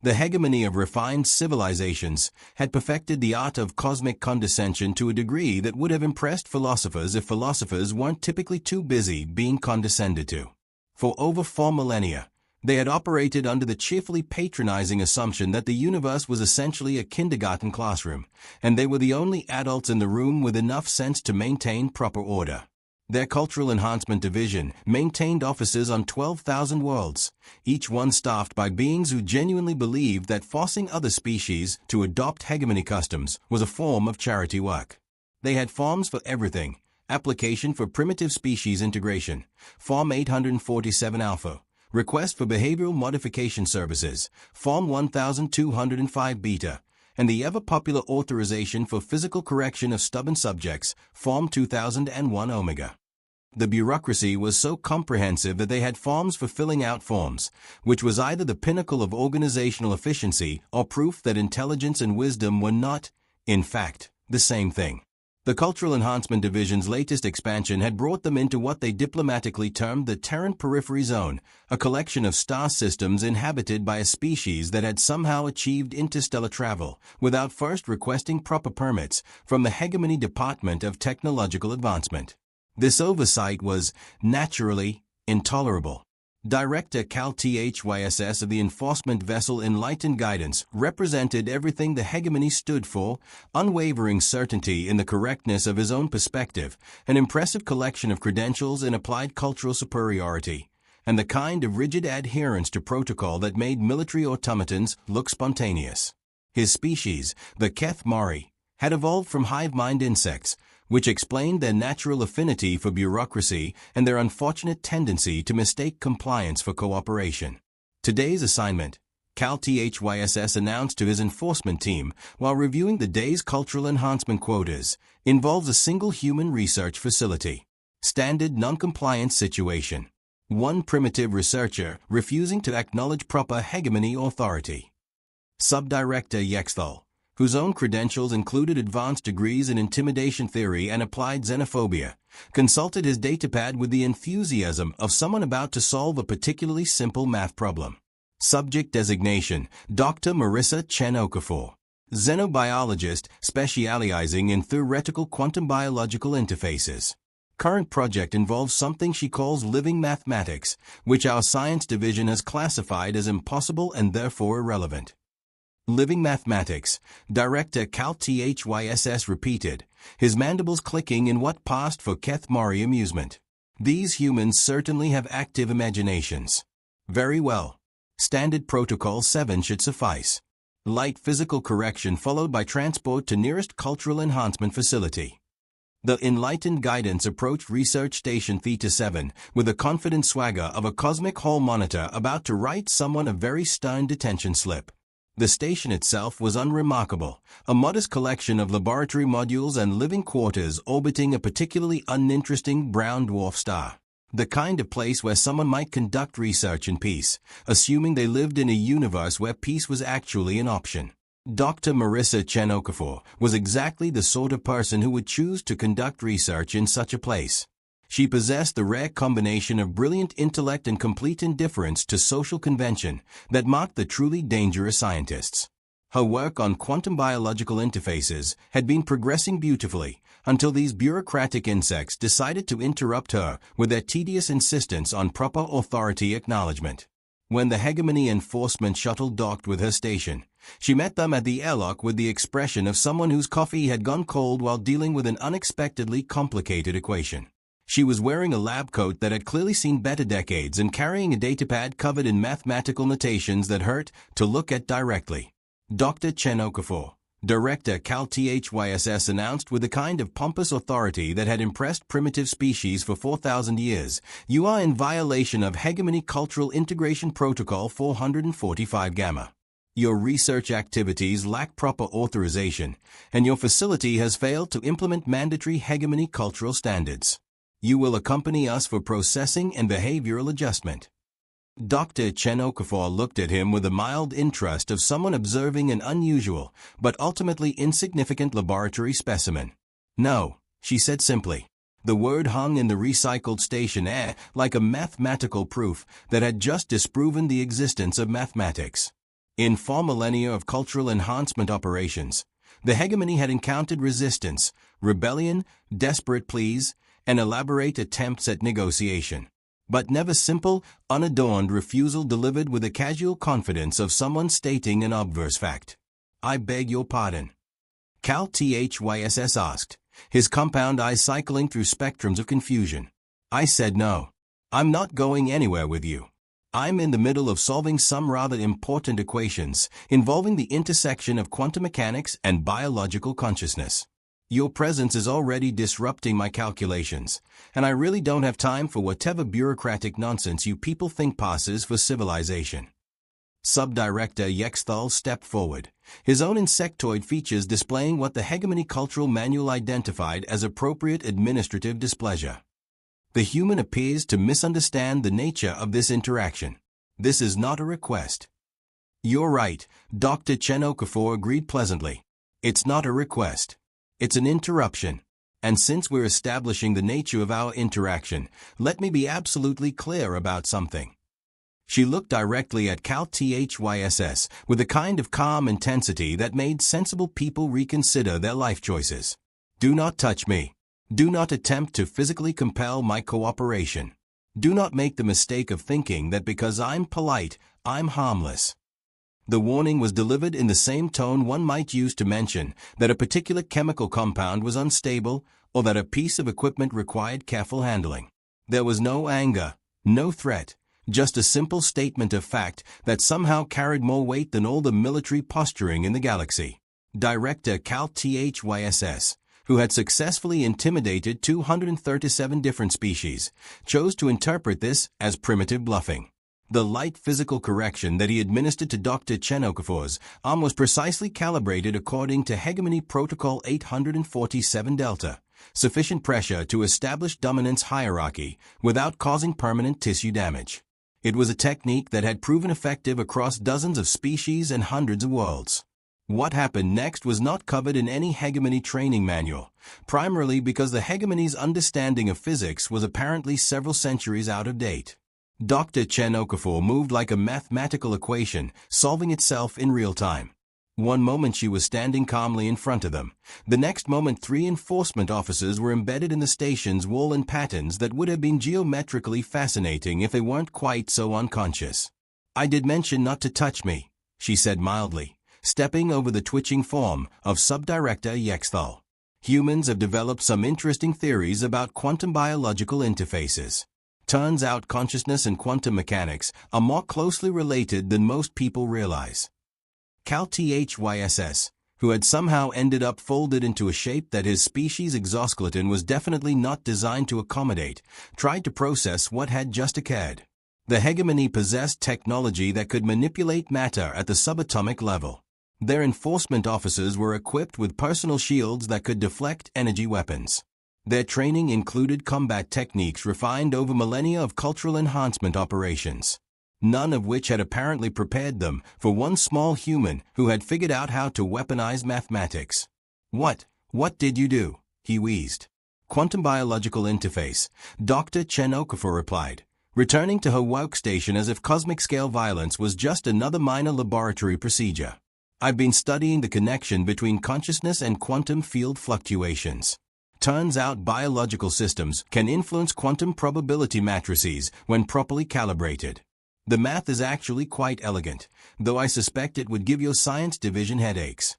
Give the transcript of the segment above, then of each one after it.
The hegemony of refined civilizations had perfected the art of cosmic condescension to a degree that would have impressed philosophers if philosophers weren't typically too busy being condescended to. For over 4 millennia, they had operated under the cheerfully patronizing assumption that the universe was essentially a kindergarten classroom, and they were the only adults in the room with enough sense to maintain proper order. Their Cultural Enhancement Division maintained offices on 12,000 worlds, each one staffed by beings who genuinely believed that forcing other species to adopt hegemony customs was a form of charity work. They had forms for everything: application for primitive species integration, Form 847 Alpha, request for behavioral modification services, Form 1205 Beta, and the ever-popular authorization for physical correction of stubborn subjects, Form 2001 Omega. The bureaucracy was so comprehensive that they had forms for filling out forms, which was either the pinnacle of organizational efficiency or proof that intelligence and wisdom were not, in fact, the same thing. The Cultural Enhancement Division's latest expansion had brought them into what they diplomatically termed the Terran Periphery Zone, a collection of star systems inhabited by a species that had somehow achieved interstellar travel without first requesting proper permits from the Hegemony Department of Technological Advancement. This oversight was, naturally, intolerable. Director Cal THYSS of the enforcement vessel Enlightened Guidance represented everything the hegemony stood for: unwavering certainty in the correctness of his own perspective, an impressive collection of credentials in applied cultural superiority, and the kind of rigid adherence to protocol that made military automatons look spontaneous. His species, the Keth Mari, had evolved from hive-mind insects, which explained their natural affinity for bureaucracy and their unfortunate tendency to mistake compliance for cooperation. Today's assignment, Cal THYSS announced to his enforcement team while reviewing the day's cultural enhancement quotas, involves a single human research facility. Standard non-compliance situation. One primitive researcher refusing to acknowledge proper hegemony authority. Subdirector Yexthal, whose own credentials included advanced degrees in intimidation theory and applied xenophobia, consulted his datapad with the enthusiasm of someone about to solve a particularly simple math problem. Subject designation: Dr. Marisa Chen-Okafor, xenobiologist specializing in theoretical quantum biological interfaces. Current project involves something she calls living mathematics, which our science division has classified as impossible and therefore irrelevant. Living mathematics, Director Cal THYSS repeated, his mandibles clicking in what passed for Keth Mari amusement. These humans certainly have active imaginations. Very well. Standard Protocol 7 should suffice. Light physical correction followed by transport to nearest cultural enhancement facility. The Enlightened Guidance approached Research Station Theta 7 with the confident swagger of a cosmic hall monitor about to write someone a very stern detention slip. The station itself was unremarkable, a modest collection of laboratory modules and living quarters orbiting a particularly uninteresting brown dwarf star. The kind of place where someone might conduct research in peace, assuming they lived in a universe where peace was actually an option. Dr. Marisa Chen-Okafor was exactly the sort of person who would choose to conduct research in such a place. She possessed the rare combination of brilliant intellect and complete indifference to social convention that marked the truly dangerous scientists. Her work on quantum biological interfaces had been progressing beautifully until these bureaucratic insects decided to interrupt her with their tedious insistence on proper authority acknowledgement. When the Hegemony enforcement shuttle docked with her station, she met them at the airlock with the expression of someone whose coffee had gone cold while dealing with an unexpectedly complicated equation. She was wearing a lab coat that had clearly seen better decades and carrying a datapad covered in mathematical notations that hurt to look at directly. Dr. Chen-Okafor, Director Cal THYSS announced with the kind of pompous authority that had impressed primitive species for 4,000 years, "You are in violation of Hegemony Cultural Integration Protocol 445 Gamma. Your research activities lack proper authorization, and your facility has failed to implement mandatory hegemony cultural standards. You will accompany us for processing and behavioral adjustment." Dr. Chen-Okafor looked at him with the mild interest of someone observing an unusual, but ultimately insignificant laboratory specimen. "No," she said simply. The word hung in the recycled station air like a mathematical proof that had just disproven the existence of mathematics. In 4 millennia of cultural enhancement operations, the hegemony had encountered resistance, rebellion, desperate pleas, and elaborate attempts at negotiation. But never simple, unadorned refusal delivered with the casual confidence of someone stating an obverse fact. "I beg your pardon?" Cal THYSS asked, his compound eyes cycling through spectrums of confusion. I said no. "I'm not going anywhere with you. I'm in the middle of solving some rather important equations involving the intersection of quantum mechanics and biological consciousness. Your presence is already disrupting my calculations, and I really don't have time for whatever bureaucratic nonsense you people think passes for civilization." Subdirector Yexthal stepped forward, his own insectoid features displaying what the Hegemony Cultural Manual identified as appropriate administrative displeasure. The human appears to misunderstand the nature of this interaction. This is not a request. You're right, Dr. Chen-Okafor agreed pleasantly. It's not a request. It's an interruption. And since we're establishing the nature of our interaction, let me be absolutely clear about something. She looked directly at Cal THYSS with a kind of calm intensity that made sensible people reconsider their life choices. Do not touch me. Do not attempt to physically compel my cooperation. Do not make the mistake of thinking that because I'm polite, I'm harmless. The warning was delivered in the same tone one might use to mention that a particular chemical compound was unstable or that a piece of equipment required careful handling. There was no anger, no threat, just a simple statement of fact that somehow carried more weight than all the military posturing in the galaxy. Director Cal THYSS, who had successfully intimidated 237 different species, chose to interpret this as primitive bluffing. The light physical correction that he administered to Dr. Chen-Okafor's arm was precisely calibrated according to Hegemony Protocol 847 Delta, sufficient pressure to establish dominance hierarchy without causing permanent tissue damage. It was a technique that had proven effective across dozens of species and hundreds of worlds. What happened next was not covered in any Hegemony training manual, primarily because the Hegemony's understanding of physics was apparently several centuries out of date. Dr. Chen-Okafor moved like a mathematical equation, solving itself in real time. One moment she was standing calmly in front of them. The next moment 3 enforcement officers were embedded in the station's wall in patterns that would have been geometrically fascinating if they weren't quite so unconscious. "I did mention not to touch me," she said mildly, stepping over the twitching form of Subdirector Yexthal. "Humans have developed some interesting theories about quantum biological interfaces. Turns out consciousness and quantum mechanics are more closely related than most people realize." Cal THYSS, who had somehow ended up folded into a shape that his species' exoskeleton was definitely not designed to accommodate, tried to process what had just occurred. The Hegemony possessed technology that could manipulate matter at the subatomic level. Their enforcement officers were equipped with personal shields that could deflect energy weapons. Their training included combat techniques refined over millennia of cultural enhancement operations, none of which had apparently prepared them for one small human who had figured out how to weaponize mathematics. What did you do?" he wheezed. "Quantum biological interface," Dr. Chen-Okafor replied, returning to her workstation as if cosmic-scale violence was just another minor laboratory procedure. "I've been studying the connection between consciousness and quantum field fluctuations. Turns out biological systems can influence quantum probability matrices when properly calibrated. The math is actually quite elegant, though I suspect it would give your science division headaches."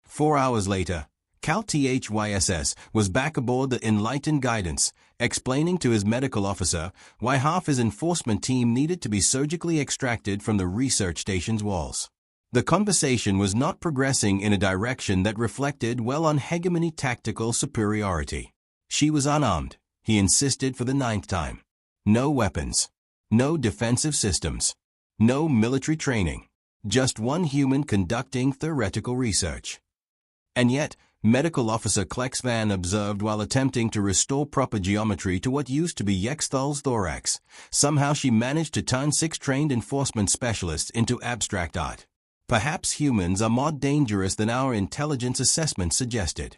4 hours later, Cal THYSS was back aboard the Enlightened Guidance, explaining to his medical officer why half his enforcement team needed to be surgically extracted from the research station's walls. The conversation was not progressing in a direction that reflected well on Hegemony tactical superiority. She was unarmed, he insisted for the 9th time. No weapons. No defensive systems. No military training. Just one human conducting theoretical research. And yet, Medical Officer Klexvan observed while attempting to restore proper geometry to what used to be Yexthal's thorax, somehow she managed to turn 6 trained enforcement specialists into abstract art. Perhaps humans are more dangerous than our intelligence assessment suggested.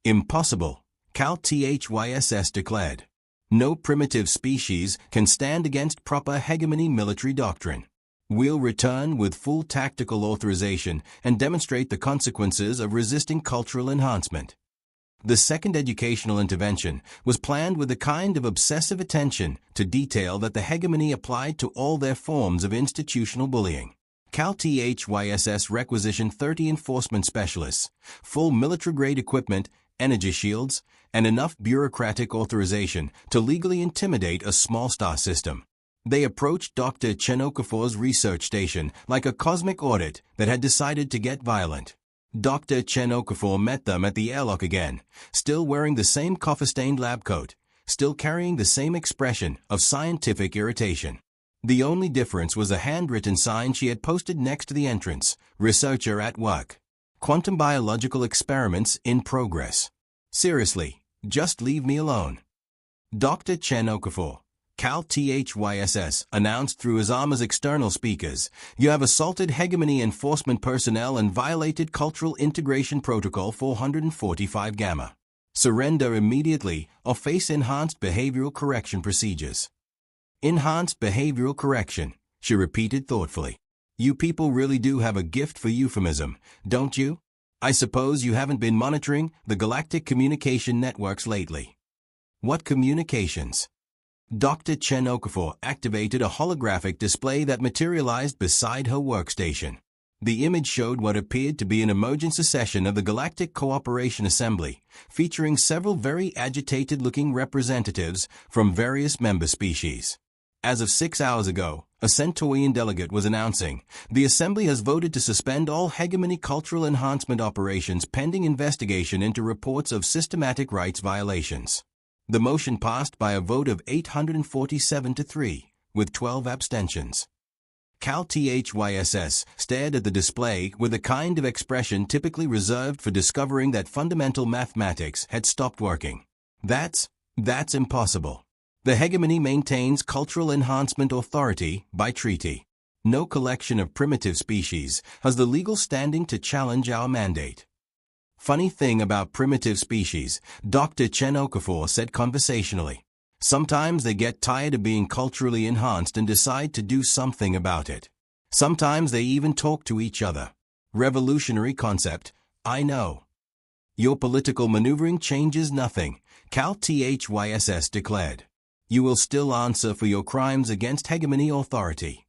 "Impossible," Cal THYSS declared. "No primitive species can stand against proper Hegemony military doctrine. We'll return with full tactical authorization and demonstrate the consequences of resisting cultural enhancement. The second educational intervention was planned with a kind of obsessive attention to detail that the hegemony applied to all their forms of institutional bullying. Cal THYSS requisitioned 30 enforcement specialists, full military-grade equipment, energy shields, and enough bureaucratic authorization to legally intimidate a small star system. They approached Dr. Chen-Okafor's research station like a cosmic audit that had decided to get violent. Dr. Chen-Okafor met them at the airlock again, still wearing the same coffee-stained lab coat, still carrying the same expression of scientific irritation. The only difference was a handwritten sign she had posted next to the entrance, "Researcher at work. Quantum biological experiments in progress. Seriously, just leave me alone." Dr. Chen-Okafor, Cal THYSS, announced through his armor's external speakers, "You have assaulted Hegemony enforcement personnel and violated Cultural Integration Protocol 445 Gamma. Surrender immediately or face enhanced behavioral correction procedures." "Enhanced behavioral correction," she repeated thoughtfully. "You people really do have a gift for euphemism, don't you? I suppose you haven't been monitoring the Galactic communication networks lately." "What communications?" Dr. Chen-Okafor activated a holographic display that materialized beside her workstation. The image showed what appeared to be an emergency session of the Galactic Cooperation Assembly, featuring several very agitated-looking representatives from various member species. As of 6 hours ago, a Centaurian delegate was announcing, "The Assembly has voted to suspend all Hegemony cultural enhancement operations pending investigation into reports of systematic rights violations." The motion passed by a vote of 847 to 3, with 12 abstentions. Cal THYSS stared at the display with a kind of expression typically reserved for discovering that fundamental mathematics had stopped working. That's impossible. The Hegemony maintains cultural enhancement authority by treaty. No collection of primitive species has the legal standing to challenge our mandate. "Funny thing about primitive species," Dr. Chen-Okafor said conversationally. "Sometimes they get tired of being culturally enhanced and decide to do something about it. Sometimes they even talk to each other. Revolutionary concept, I know." "Your political maneuvering changes nothing," Cal THYSS declared. "You will still answer for your crimes against Hegemony authority."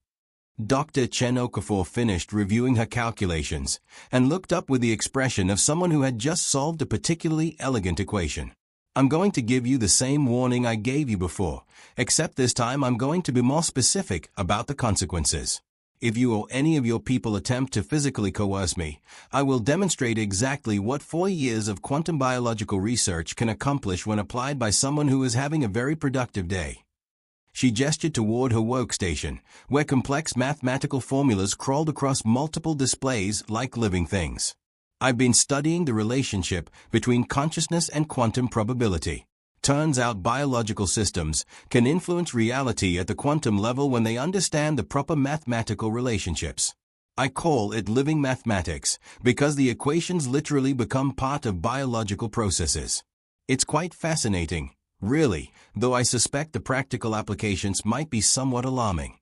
Dr. Chen-Okafor finished reviewing her calculations and looked up with the expression of someone who had just solved a particularly elegant equation. "I'm going to give you the same warning I gave you before, except this time I'm going to be more specific about the consequences. If you or any of your people attempt to physically coerce me, I will demonstrate exactly what 4 years of quantum biological research can accomplish when applied by someone who is having a very productive day." She gestured toward her workstation, where complex mathematical formulas crawled across multiple displays like living things. "I've been studying the relationship between consciousness and quantum probability. Turns out biological systems can influence reality at the quantum level when they understand the proper mathematical relationships. I call it living mathematics because the equations literally become part of biological processes. It's quite fascinating. Really, though I suspect the practical applications might be somewhat alarming."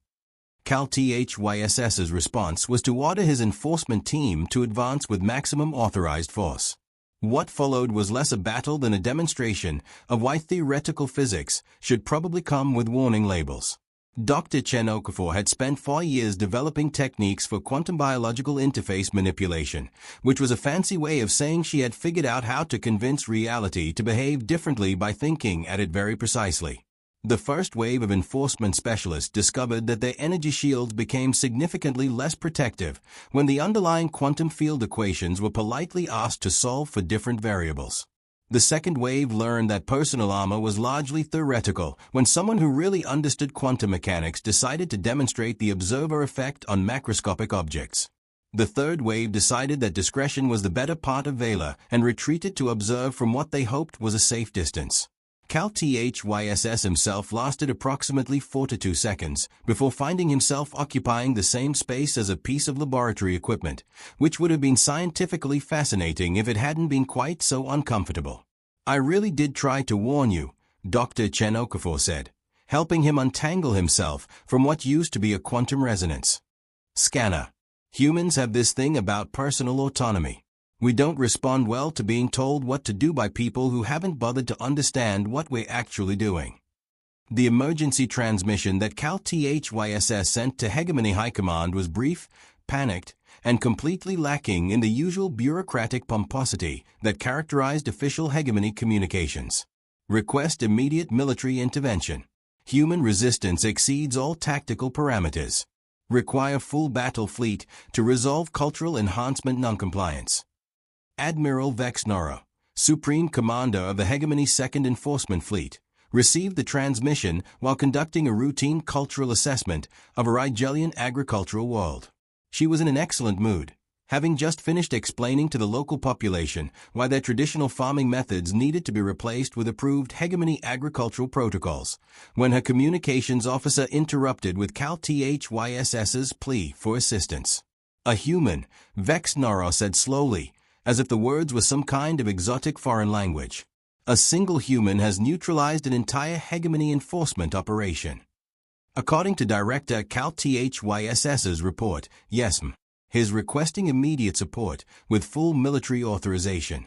Cal THYSS's response was to order his enforcement team to advance with maximum authorized force. What followed was less a battle than a demonstration of why theoretical physics should probably come with warning labels. Dr. Chen-Okafor had spent 4 years developing techniques for quantum biological interface manipulation, which was a fancy way of saying she had figured out how to convince reality to behave differently by thinking at it very precisely. The first wave of enforcement specialists discovered that their energy shields became significantly less protective when the underlying quantum field equations were politely asked to solve for different variables. The second wave learned that personal armor was largely theoretical when someone who really understood quantum mechanics decided to demonstrate the observer effect on macroscopic objects. The third wave decided that discretion was the better part of valor and retreated to observe from what they hoped was a safe distance. Cal THYSS himself lasted approximately 42 seconds before finding himself occupying the same space as a piece of laboratory equipment, which would have been scientifically fascinating if it hadn't been quite so uncomfortable. "I really did try to warn you," Dr. Chen-Okafor said, helping him untangle himself from what used to be a quantum resonance. Scanner. Humans have this thing about personal autonomy. We don't respond well to being told what to do by people who haven't bothered to understand what we're actually doing. The emergency transmission that Cal THYSS sent to Hegemony High Command was brief, panicked, and completely lacking in the usual bureaucratic pomposity that characterized official Hegemony communications. Request immediate military intervention. Human resistance exceeds all tactical parameters. Require full battle fleet to resolve cultural enhancement noncompliance. Admiral Vex Nora, Supreme Commander of the Hegemony 2nd Enforcement Fleet, received the transmission while conducting a routine cultural assessment of a Rigelian agricultural world. She was in an excellent mood, having just finished explaining to the local population why their traditional farming methods needed to be replaced with approved Hegemony agricultural protocols, when her communications officer interrupted with Cal THYSS's plea for assistance. A human, Vex Nora said slowly, as if the words were some kind of exotic foreign language. A single human has neutralized an entire Hegemony enforcement operation. According to Director Cal THYSS's report, yes, He's requesting immediate support with full military authorization.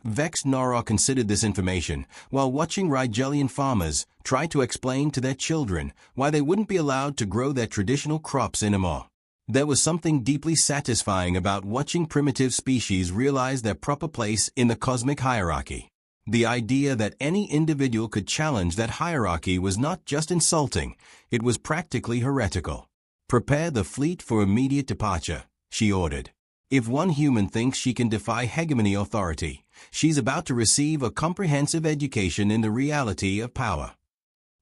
Vex Nora considered this information while watching Rigelian farmers try to explain to their children why they wouldn't be allowed to grow their traditional crops anymore. There was something deeply satisfying about watching primitive species realize their proper place in the cosmic hierarchy. The idea that any individual could challenge that hierarchy was not just insulting, it was practically heretical. Prepare the fleet for immediate departure, she ordered. If one human thinks she can defy Hegemony authority, she's about to receive a comprehensive education in the reality of power.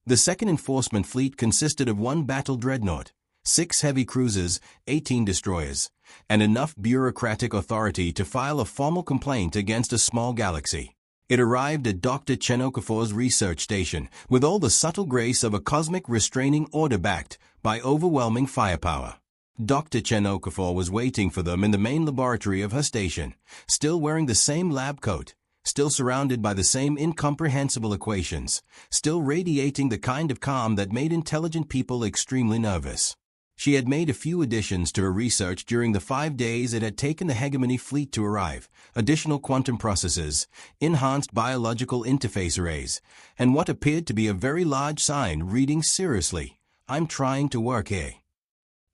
The 2nd Enforcement Fleet consisted of 1 battle dreadnought, 6 heavy cruisers, 18 destroyers, and enough bureaucratic authority to file a formal complaint against a small galaxy. It arrived at Dr. Chen-Okafor's research station with all the subtle grace of a cosmic restraining order backed by overwhelming firepower. Dr. Chen-Okafor was waiting for them in the main laboratory of her station, still wearing the same lab coat, still surrounded by the same incomprehensible equations, still radiating the kind of calm that made intelligent people extremely nervous. She had made a few additions to her research during the 5 days it had taken the Hegemony fleet to arrive, additional quantum processes, enhanced biological interface arrays, and what appeared to be a very large sign reading seriously, "I'm trying to work here."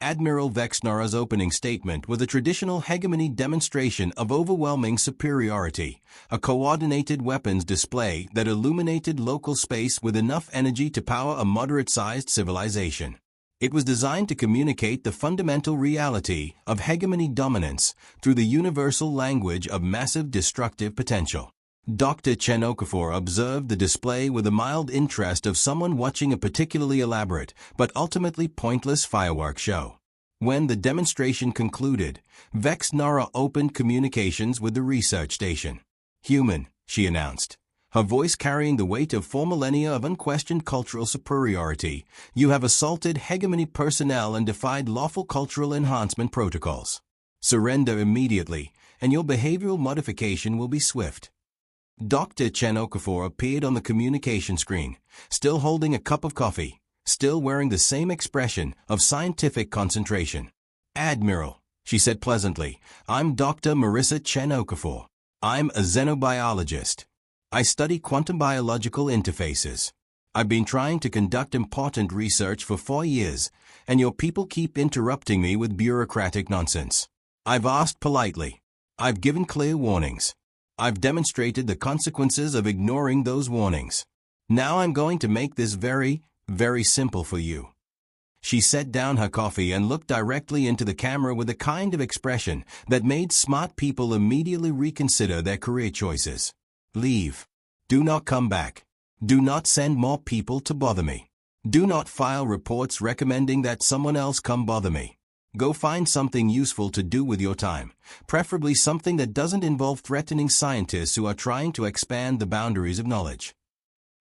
Admiral Vex Nora's opening statement was a traditional Hegemony demonstration of overwhelming superiority, a coordinated weapons display that illuminated local space with enough energy to power a moderate-sized civilization. It was designed to communicate the fundamental reality of Hegemony dominance through the universal language of massive destructive potential. Dr. Chen-Okafor observed the display with the mild interest of someone watching a particularly elaborate but ultimately pointless fireworks show. When the demonstration concluded, Vex Nora opened communications with the research station. "Human," she announced, her voice carrying the weight of 4 millennia of unquestioned cultural superiority, "you have assaulted Hegemony personnel and defied lawful cultural enhancement protocols. Surrender immediately, and your behavioral modification will be swift." Dr. Chen-Okafor appeared on the communication screen, still holding a cup of coffee, still wearing the same expression of scientific concentration. "Admiral," she said pleasantly, "I'm Dr. Marisa Chen-Okafor. I'm a xenobiologist. I study quantum biological interfaces. I've been trying to conduct important research for 4 years, and your people keep interrupting me with bureaucratic nonsense. I've asked politely. I've given clear warnings. I've demonstrated the consequences of ignoring those warnings. Now I'm going to make this very, very simple for you." She set down her coffee and looked directly into the camera with a kind of expression that made smart people immediately reconsider their career choices. "Leave. Do not come back. Do not send more people to bother me. Do not file reports recommending that someone else come bother me. Go find something useful to do with your time, preferably something that doesn't involve threatening scientists who are trying to expand the boundaries of knowledge."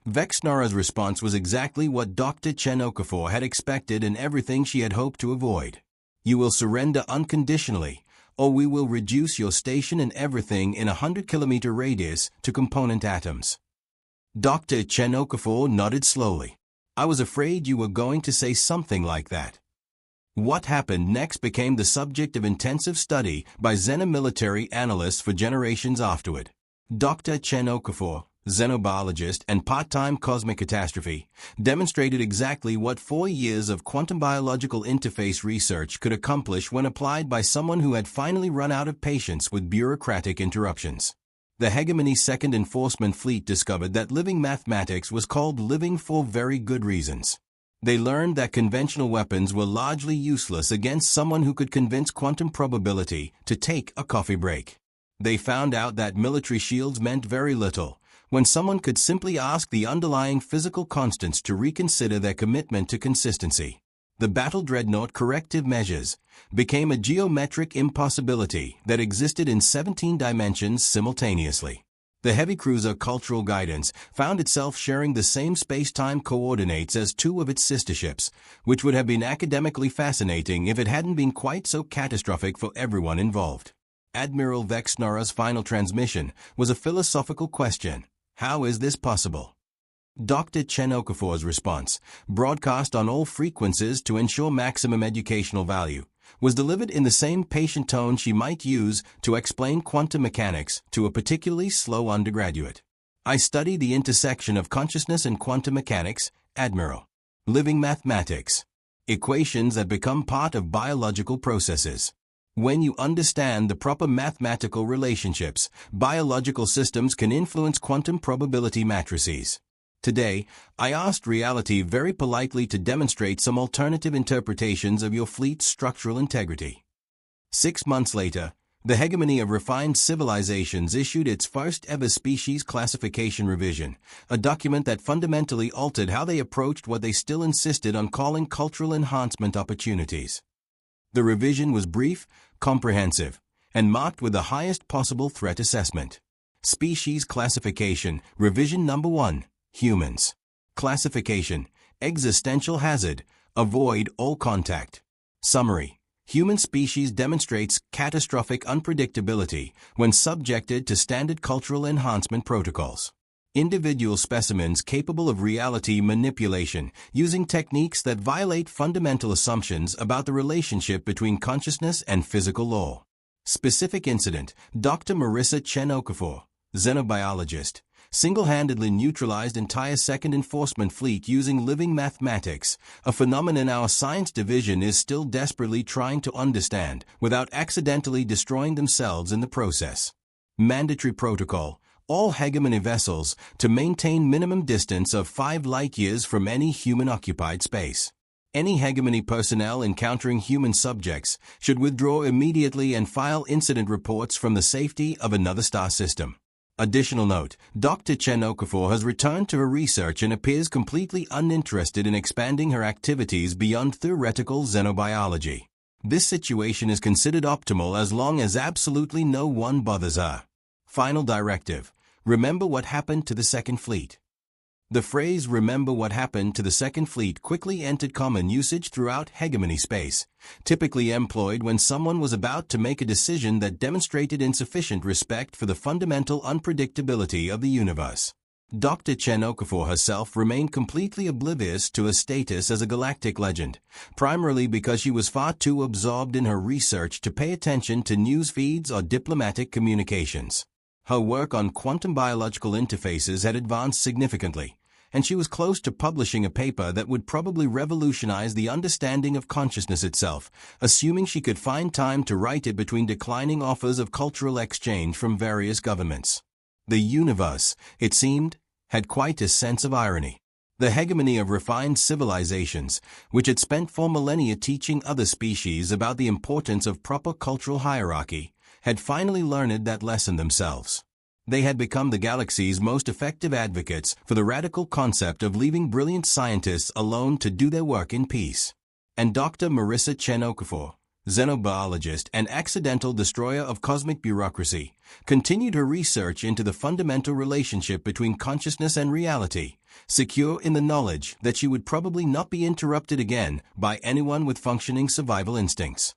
Vex Nora's response was exactly what Dr. Chen-Okafor had expected and everything she had hoped to avoid. "You will surrender unconditionally, or we will reduce your station and everything in a 100-kilometer radius to component atoms." Dr. Chen-Okafor nodded slowly. "I was afraid you were going to say something like that." What happened next became the subject of intensive study by xenomilitary analysts for generations afterward. Dr. Chen-Okafor, xenobiologist and part-time cosmic catastrophe, demonstrated exactly what 4 years of quantum biological interface research could accomplish when applied by someone who had finally run out of patience with bureaucratic interruptions. The Hegemony Second Enforcement Fleet discovered that living mathematics was called living for very good reasons. They learned that conventional weapons were largely useless against someone who could convince quantum probability to take a coffee break. They found out that military shields meant very little when someone could simply ask the underlying physical constants to reconsider their commitment to consistency. The battle dreadnought corrective measures became a geometric impossibility that existed in 17 dimensions simultaneously. The heavy cruiser cultural guidance found itself sharing the same space-time coordinates as 2 of its sister ships, which would have been academically fascinating if it hadn't been quite so catastrophic for everyone involved. Admiral Vexnora's final transmission was a philosophical question. How is this possible? Dr. Chen-Okafor's response, broadcast on all frequencies to ensure maximum educational value, was delivered in the same patient tone she might use to explain quantum mechanics to a particularly slow undergraduate. I study the intersection of consciousness and quantum mechanics, Admiral. Living mathematics. Equations that become part of biological processes. When you understand the proper mathematical relationships, biological systems can influence quantum probability matrices. Today, I asked reality very politely to demonstrate some alternative interpretations of your fleet's structural integrity. 6 months later, the Hegemony of Refined Civilizations issued its first ever species classification revision, a document that fundamentally altered how they approached what they still insisted on calling cultural enhancement opportunities. The revision was brief, comprehensive, and marked with the highest possible threat assessment. Species Classification, Revision Number 1, Humans. Classification, Existential Hazard, Avoid all contact. Summary. Human species demonstrates catastrophic unpredictability when subjected to standard cultural enhancement protocols. Individual specimens capable of reality manipulation using techniques that violate fundamental assumptions about the relationship between consciousness and physical law. Specific incident, Dr. Marisa Chen-Okafor, xenobiologist, single-handedly neutralized entire Second Enforcement Fleet using living mathematics, a phenomenon our science division is still desperately trying to understand without accidentally destroying themselves in the process. Mandatory protocol. All Hegemony vessels to maintain minimum distance of 5 light-years from any human-occupied space. Any Hegemony personnel encountering human subjects should withdraw immediately and file incident reports from the safety of another star system. Additional note, Dr. Chen-Okafor has returned to her research and appears completely uninterested in expanding her activities beyond theoretical xenobiology. This situation is considered optimal as long as absolutely no one bothers her. Final directive. Remember what happened to the Second Fleet. The phrase "remember what happened to the Second Fleet" quickly entered common usage throughout Hegemony space, typically employed when someone was about to make a decision that demonstrated insufficient respect for the fundamental unpredictability of the universe. Dr. Chen-Okafor herself remained completely oblivious to her status as a galactic legend, primarily because she was far too absorbed in her research to pay attention to news feeds or diplomatic communications. Her work on quantum biological interfaces had advanced significantly, and she was close to publishing a paper that would probably revolutionize the understanding of consciousness itself, assuming she could find time to write it between declining offers of cultural exchange from various governments. The universe, it seemed, had quite a sense of irony. The Hegemony of Refined Civilizations, which had spent 4 millennia teaching other species about the importance of proper cultural hierarchy, had finally learned that lesson themselves. They had become the galaxy's most effective advocates for the radical concept of leaving brilliant scientists alone to do their work in peace. And Dr. Marisa Chen-Okafor, xenobiologist and accidental destroyer of cosmic bureaucracy, continued her research into the fundamental relationship between consciousness and reality, secure in the knowledge that she would probably not be interrupted again by anyone with functioning survival instincts.